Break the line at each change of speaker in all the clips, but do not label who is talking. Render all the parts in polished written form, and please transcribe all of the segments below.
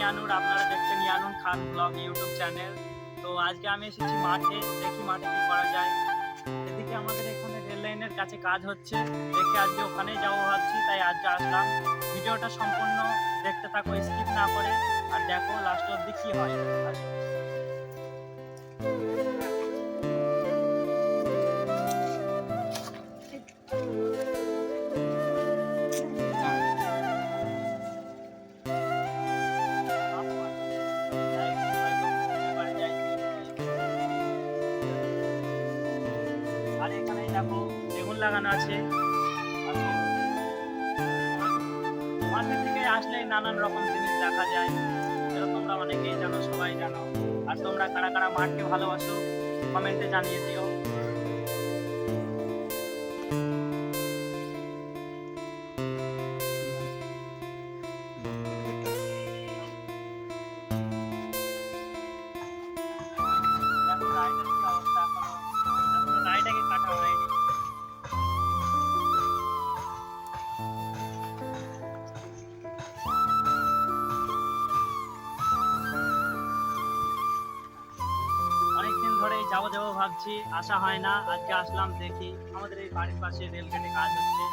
ইয়ানুর, আপনারা দেখছেন ইয়ানুন খান blog YouTube channel. তো আজকে আমি এসেছি মাঠে, দেখি মাঠে কি করা যায়। এদিকে আমাদের এখানে রেল লাইনের কাছে কাজ হচ্ছে, দেখে আজকে ওখানেই যাবো ভাবছি, তাই আজকে আসলাম। ভিডিওটা সম্পূর্ণ দেখতে থাকো, স্কিপ না করে, আর দেখো লাস্ট অবধি কি হয়। আর এখানে দেখো বেগুন লাগানো আছে। মাঠের থেকে আসলে নানান রকম জিনিস দেখা যায়, এটা তোমরা অনেকেই জানো, সবাই জানো। আর তোমরা কারা কারা মাঠকে ভালোবাসো কমেন্টে জানিয়ে দিও। দেখো রায়টার কি অবস্থা, এখনো রায়টাকে কাটা হয়নি। অনেকদিন ধরেই যাবো যাবো ভাবছি, আসা হয় না। আজকে আসলাম, দেখি আমাদের এই বাড়ির পাশে রেলগেটে কাজ হচ্ছে।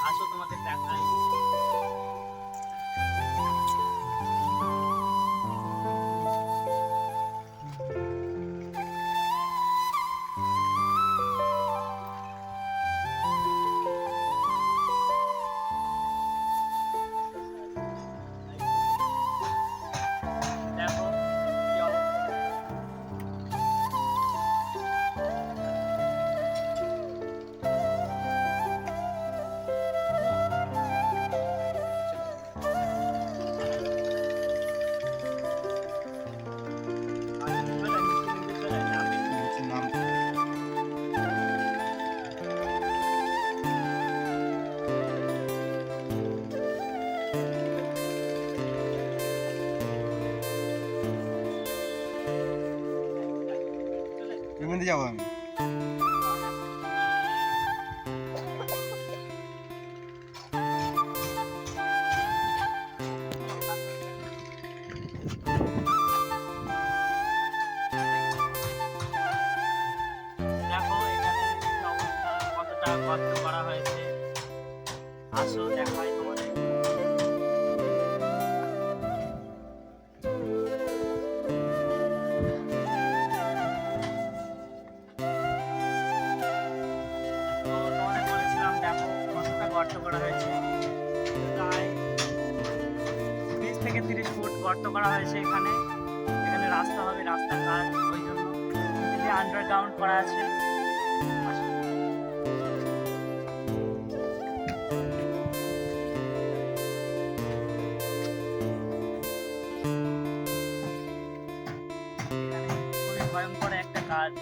আসো তোমাদের দেখাই। দেখো কি অবস্থা।
যাবো আমি।
দেখো এখানে কি অবস্থা, কতটা গর্ত করা হয়েছে। আসো দেখাই তোমাদের। তো তোমাদের বলেছিলাম, দেখো কতটা গর্ত করা হয়েছে। প্রায় 20 থেকে 30 ফুট গর্ত করা হয়েছে এখানে। এখানে রাস্তা হবে, রাস্তার কাজ, ওই জন্য আন্ডারগ্রাউন্ড করা আছে। এখানে খুবই ভয়ঙ্কর একটা কাজ।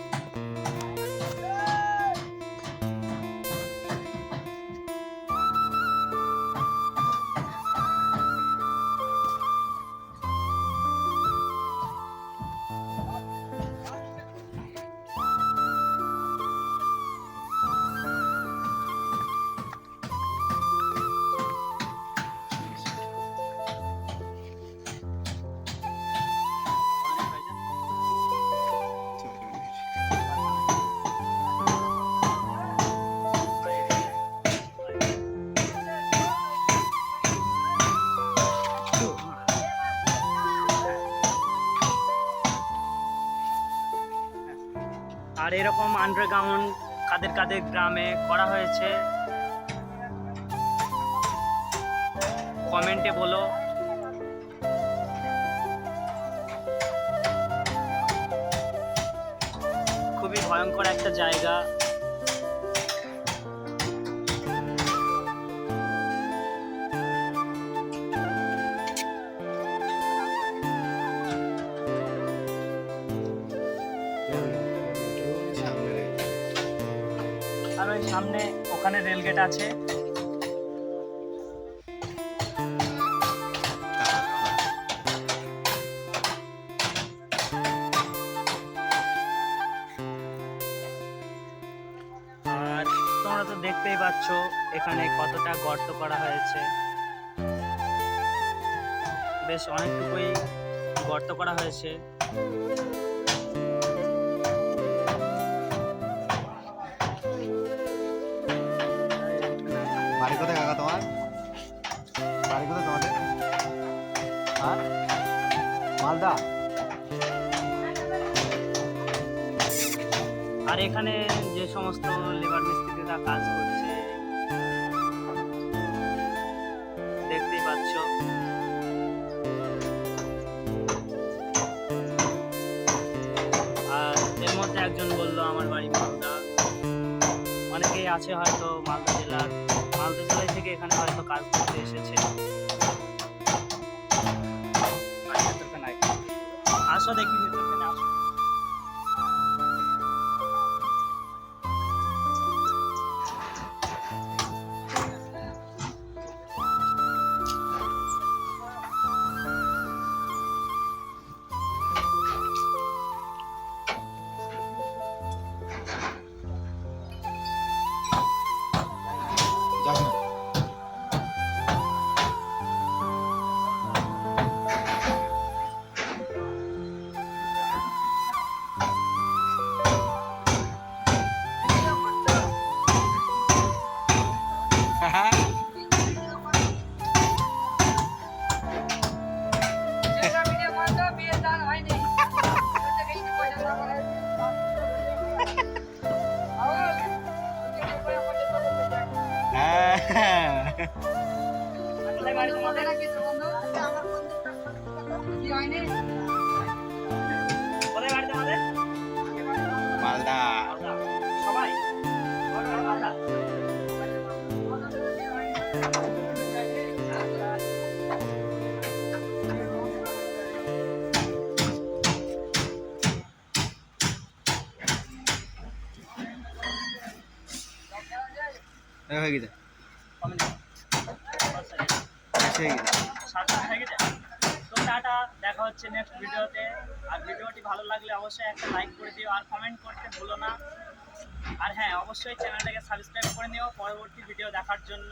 আর এরকম আন্ডারগ্রাউন্ড কাদের কাদের গ্রামে করা হয়েছে কমেন্টে বলো। খুবই ভয়ঙ্কর একটা জায়গা। আর ওই সামনে ওখানে রেলগেট আছে। আর তোমরা তো দেখতেই পাচ্ছ এখানে কতটা গর্ত করা হয়েছে, বেশ অনেকটুকুই গর্ত করা হয়েছে।
বাড়ি কোথায় কাকা তোমার? বাড়ি কোথায় তোমাদের? হ্যাঁ, মালদা।
আর এখানে যে সমস্ত লেবার মিস্ত্রিরা কাজ করছে দেখতেই পাচ্ছ। আর এর মধ্যে একজন বলল আমার বাড়ি মালদা। অনেকেই আছে হয়তো মালদা জেলায় থেকে এখানে হয়তো কাজ করতে এসেছে। আসো দেখি ভেতরখানে আসো।
যাস না।
কোথায় বাড়ি তোমাদের? কোথায় বাড়ি তোমাদের?
মালদা।
সবাই মালদা।
হয়ে গেছে, হয়ে গেছে।
তো টাটা, দেখা হচ্ছে নেক্সট ভিডিওতে। আর ভিডিওটি ভালো লাগলে অবশ্যই একটা লাইক করে দিও আর কমেন্ট করতে ভুলো না। আর হ্যাঁ, অবশ্যই চ্যানেলটাকে সাবস্ক্রাইব করে নিও পরবর্তী ভিডিও দেখার জন্য।